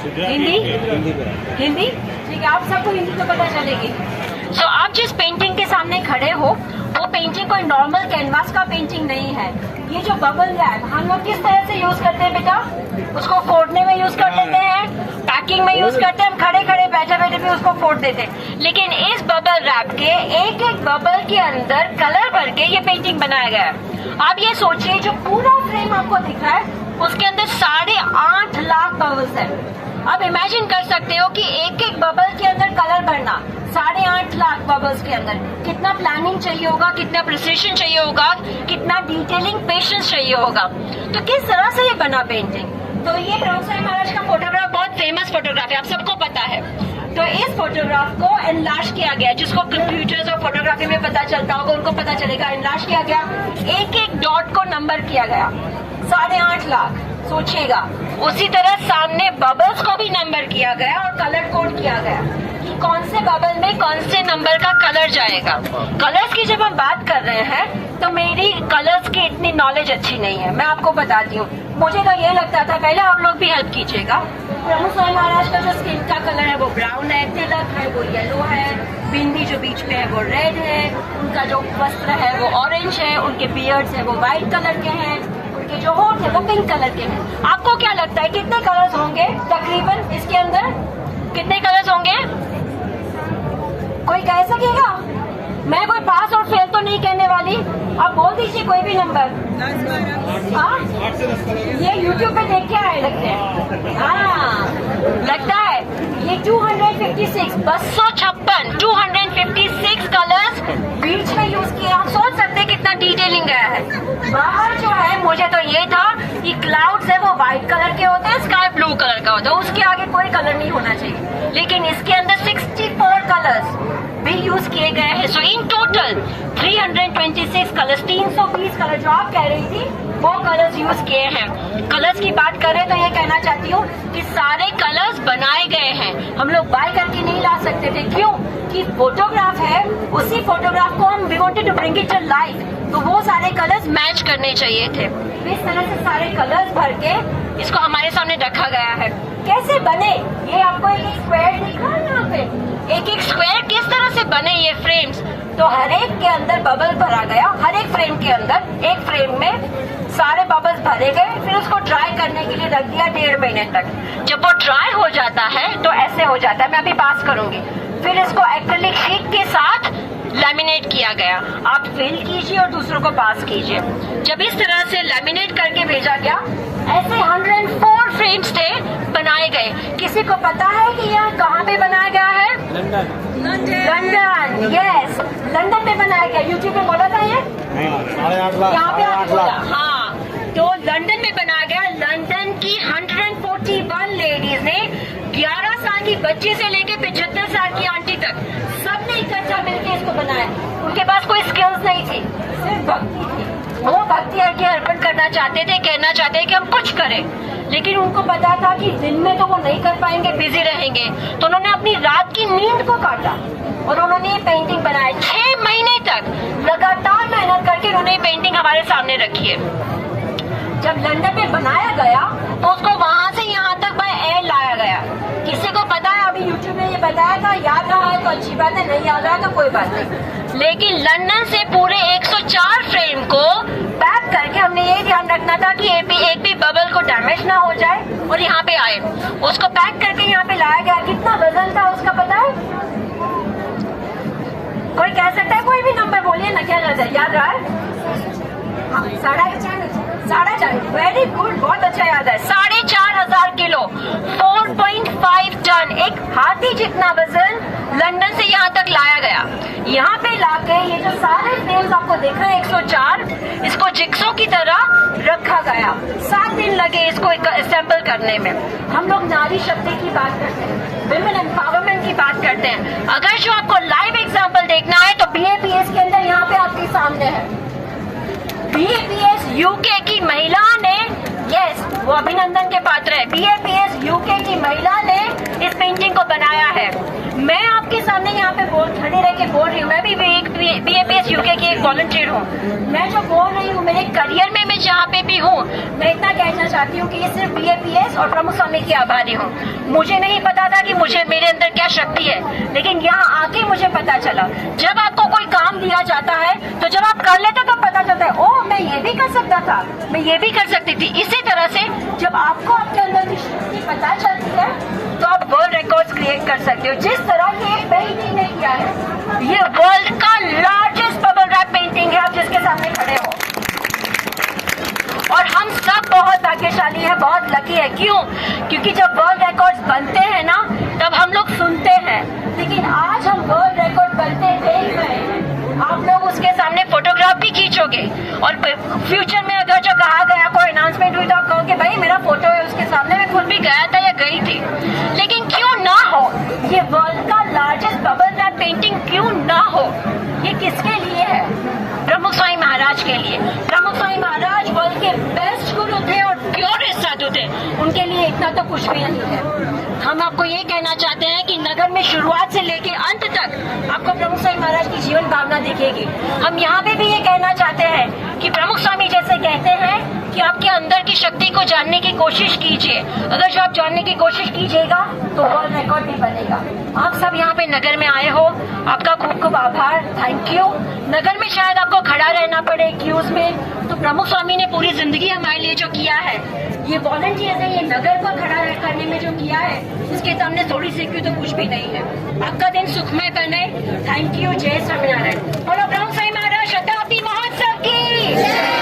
हिंदी हिंदी ठीक है, आप सबको हिंदी तो पता चलेगी। सो आप जिस पेंटिंग के सामने खड़े हो वो पेंटिंग कोई नॉर्मल कैनवास का पेंटिंग नहीं है। ये जो बबल रैप हम लोग किस तरह से यूज करते हैं बेटा, उसको फोड़ने में यूज कर देते हैं, पैकिंग में यूज करते हैं, हम खड़े खड़े बैठे बैठे भी उसको फोड़ देते हैं। लेकिन इस बबल रैप के एक एक बबल के अंदर कलर भर के ये पेंटिंग बनाया गया है। आप ये सोचिए जो पूरा फ्रेम आपको दिख रहा है उसके अंदर 8.5 लाख बबल्स है। अब इमेजिन कर सकते हो कि एक एक बबल के अंदर कलर भरना 8.5 लाख बबल्स के अंदर कितना प्लानिंग चाहिए होगा, कितना प्रिसिशन चाहिए होगा, कितना डिटेलिंग पेशेंस चाहिए होगा। तो किस तरह से ये बना पेंटिंग। तो ये प्रभु साई महाराज का फोटोग्राफ बहुत फेमस फोटोग्राफ है, आप सबको पता है। तो इस फोटोग्राफ को एनलार्ज किया गया, जिसको कंप्यूटर्स और फोटोग्राफी में पता चलता होगा उनको पता चलेगा। एनलार्ज किया गया, एक एक डॉट को नंबर किया गया, 8.5 लाख सोचिएगा। उसी तरह सामने बबल्स को भी नंबर किया गया और कलर कोड किया गया कि कौन से बबल में कौन से नंबर का कलर जाएगा। कलर्स की जब हम बात कर रहे हैं तो मेरी कलर्स की इतनी नॉलेज अच्छी नहीं है, मैं आपको बताती हूँ। मुझे तो ये लगता था, पहले आप लोग भी हेल्प कीजिएगा। प्रभु साई महाराज का जो स्किन का कलर है वो ब्राउन है, तिलक है वो येलो है, बिंदी जो बीच में है वो रेड है, उनका जो वस्त्र है वो ऑरेंज है, उनके बियर्ड्स है वो व्हाइट कलर के हैं, उनके जो होठ है वो पिंक कलर के हैं। आपको क्या लगता है कितने कलर्स होंगे तकरीबन इसके अंदर, कितने कलर्स होंगे? कोई कह सकेगा? मैं कोई पास और फेल तो नहीं कहने वाली, आप बोल दीजिए कोई भी नंबर। हाँ, ये YouTube पे देख के आए लगते हैं। हाँ, लगता है ये 256 कलर्स बीच में यूज किए। आप सोच सकते हैं कितना डिटेलिंग गया है। बाहर जो है मुझे तो ये था कि क्लाउड्स है वो व्हाइट कलर के होते हैं, स्काई ब्लू कलर का होता है, उसके आगे कोई कलर नहीं होना चाहिए। लेकिन इसके अंदर 64 कलर्स भी यूज किए गए हैं। सो इन टोटल 326 कलर्स, 320 कलर जो आप कह रही थी वो कलर्स यूज किए हैं। कलर्स की बात करें तो ये कहना चाहती हूँ कि सारे कलर्स बनाए गए हैं, हम लोग बाय करके नहीं ला सकते थे। क्यों? कि फोटोग्राफ है, उसी फोटोग्राफ को हम we wanted to bring it to life, तो वो सारे कलर्स मैच करने चाहिए थे। इस तरह से सारे कलर्स भर के इसको हमारे सामने रखा गया है। कैसे बने ये आपको एक स्क्वायर दिख रहा है यहाँ पे, एक एक स्क्वायर किस तरह से बने ये फ्रेम्स। तो हर एक के अंदर बबल भरा गया, हर एक फ्रेम के अंदर, एक फ्रेम में सारे बबल्स भरे गए, फिर उसको ड्राई करने के लिए रख दिया 1.5 महीने तक। जब वो ड्राई हो जाता है तो ऐसे हो जाता है, मैं अभी पास करूंगी। फिर इसको एक्रिलिक शीट के साथ लैमिनेट किया गया। आप फिल कीजिए और दूसरों को पास कीजिए। जब इस तरह से लैमिनेट करके भेजा गया, ऐसे 104 फ्रेम्स थे बनाए गए। किसी को पता है कि यह कहाँ पे बनाया गया है? लंदन, यस, लंदन में बनाया गया। यूट्यूब पे बोला था ये, यहाँ पे आपको बोला। हाँ, तो लंदन में बनाया गया। लंदन की 141 लेडीज ने 11 साल की बच्ची से लेके 75 साल की आंटी तक सबने इकट्ठा मिलकर इसको बनाया। उनके पास कोई स्किल्स नहीं थी, सिर्फ भक्ति थी। वो भक्ति अर्घ्य अर्पण करना चाहते थे, कहना चाहते थे कि हम कुछ करें, लेकिन उनको पता था कि दिन में तो वो नहीं कर पाएंगे, बिजी रहेंगे। तो उन्होंने अपनी रात की नींद को काटा और उन्होंने ये पेंटिंग बनाई। 6 महीने तक लगातार मेहनत करके उन्होंने ये पेंटिंग हमारे सामने रखी है। जब लंदन में बनाया गया तो उसको वहां से यहाँ तक बाय एयर लाया गया। किसी को पता है? अभी यूट्यूब में ये बताया था, याद रहा है तो अच्छी बात है, नहीं याद रहा तो कोई बात नहीं। लेकिन लंदन से पूरे 104 फ्रेम को पैक करके हमने ये ध्यान रखना था कि एक भी बबल को डैमेज ना हो जाए और यहाँ पे आए। उसको पैक करके यहाँ पे लाया गया। कितना वजन था उसका पता है? कोई कह सकता है? कोई भी नंबर बोलिए ना, क्या याद रहा है? हाँ, 4.5, वेरी गुड, बहुत अच्छा याद है। 4,500 किलो, 4.5 टन, एक हाथी जितना वजन लंदन से यहाँ तक लाया गया। यहाँ पे लाके ये जो सारे फ्रेम्स आपको दिख रहे हैं 104, इसको जिक्सो की तरह रखा गया। 7 दिन लगे इसको असेंबल करने में। हम लोग नारी शक्ति की बात करते हैं, विमेन एम्पावरमेंट की बात करते हैं। अगर जो आपको लाइव एग्जाम्पल देखना है तो BAPS के अंदर यहाँ पे आपके सामने है। BAPS UK की महिला ने यस, वो अभिनंदन के पात्र है। BAPS UK की महिला ने इस पेंटिंग को बनाया है। मैं आपके सामने यहाँ पे खड़ी रह के बोल रही हूँ, मैं भी BAPS UK की एक वॉलंटियर हूँ। मैं जो बोल रही हूँ, मेरे करियर में मैं जहाँ पे भी हूँ, मैं इतना कहना चाहती हूँ कि ये सिर्फ BAPS और प्रमुख स्वामी की आभारी हूँ। मुझे नहीं पता था कि मेरे अंदर क्या शक्ति है, लेकिन यहाँ आके मुझे पता चला। जब आपको कोई काम दिया जाता है तो जब आप कर लेते तो पता चलता है, ओह मैं ये भी कर सकता था, मैं ये भी कर सकती थी। इसी तरह से जब आपको आपके अंदर की शक्ति पता चलती है तो आप वर्ल्ड रिकॉर्ड्स क्रिएट कर सकते हो। जिस तरह ये पेंटिंग ने किया है, ये वर्ल्ड का लार्जेस्ट बबल रैप पेंटिंग है, आप जिसके सामने खड़े हो। और हम सब बहुत भाग्यशाली हैं, बहुत लकी है। क्यों? क्योंकि जब वर्ल्ड रिकॉर्ड्स बनते हैं ना, तब हम लोग सुनते हैं, लेकिन आज हम वर्ल्ड रिकॉर्ड बनते देख रहे हैं। आप लोग उसके सामने फोटोग्राफ भी खींचोगे और फ्यूचर में अगर जो कहा गया, कोई अनाउंसमेंट हुई, तो आप कहोगे भाई मेरा फोटो है उसके सामने, मैं खुद भी गया था या गई थी। लेकिन क्यों ना हो, ये वर्ल्ड का लार्जेस्ट बबल रैप पेंटिंग क्यों ना हो? ये किसके लिए है? प्रमुख स्वामी महाराज के लिए। प्रमुख स्वामी महाराज वर्ल्ड के बेस्ट गुरु थे और प्योरेस्ट साधु थे, उनके लिए इतना तो कुछ भी नहीं है। हम आपको ये कहना चाहते हैं कि नगर में शुरुआत से लेके अंत तक आपको प्रमुख स्वामी महाराज की जीवन भावना दिखेगी। हम यहाँ पे भी ये कहना चाहते हैं कि प्रमुख स्वामी जैसे कहते हैं कि आपके अंदर की शक्ति को जानने की कोशिश कीजिए। अगर जो आप जानने की कोशिश कीजिएगा तो वर्ल्ड रिकॉर्ड भी बनेगा। आप सब यहाँ पे नगर में आए हो, आपका खूब खूब आभार, थैंक यू। नगर में शायद आपको खड़ा रहना पड़े क्यूज में, तो प्रमुख स्वामी ने पूरी जिंदगी हमारे लिए जो किया है, ये वॉलंटियर्स है, ये नगर को खड़ा करने में जो किया है, उसके सामने थोड़ी सी क्यों तो कुछ भी नहीं है। आपका दिन सुखमय बने, थैंक यू। जय स्वामीनारायण। और प्रमुख स्वामी महाराज शताब्दी महोत्सव की